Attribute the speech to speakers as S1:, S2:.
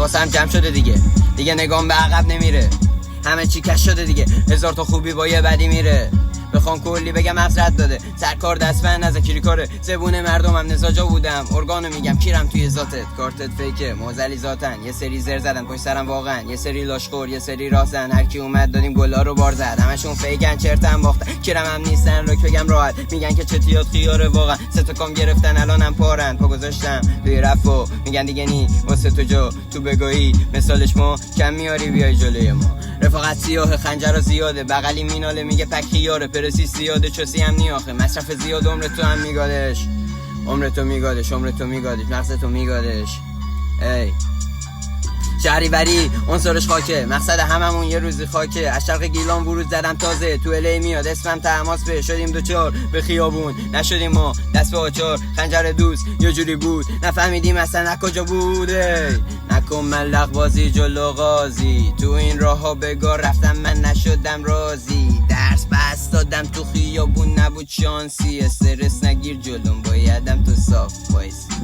S1: حواسم جمع شده دیگه نگام به عقب نمیره، همه چی کش شده دیگه، هزار تا خوبی با یه بدی میره. بخوام کلی بگم از رد داده، سرکار دستفن از کیری کاره، زبون مردمم نزاجا بودم، ارگانو میگم کیرم توی ذاتت. کارتت فیکه موزلی ذاتن، یه سری زر زدن پشت سرم واقعا، یه سری لاشخور یه سری راهزن، هر کی اومد دادیم گلا رو بار زد، همشون فیکن چرتم باختن، کیرم هم نیستن روک بگم راحت، میگن که چتیات خیاره واقعا، سه تا کام گرفتن الانم پارن، پا گذاشتم توی رفو میگن دیگه نی واسه تو جو تو بگاهی، مثالش ما کم میاری بیای جلوی ما. رفاقت سیاه خنجر زیاده، بغلی میناله میگه پک خیاره، پرسی زیاده چوسی هم نیاخه، مصرف زیاد عمر تو هم میگادش، عمر تو میگادش، مغز تو میگادش. ای شهریوری عنصرش خاکه، مقصد هممون یه روزی خاکه، از شرق گیلان ورود زدم تازه، تو الی میاد اسمم تماس به، شدیم دوچار به خیابون نشدیم ما دست به آچار، خنجر دوست یه جوری بود نفهمیدیم اصلا از کجا بود. نکن ملق بازی جلو غازی، تو این راه ها بگار رفتم من نشدم راضی، درس بس دادم تو خیابون نبود شانسی، استرس نگیر جلوم بایدم تو صاف بایستی.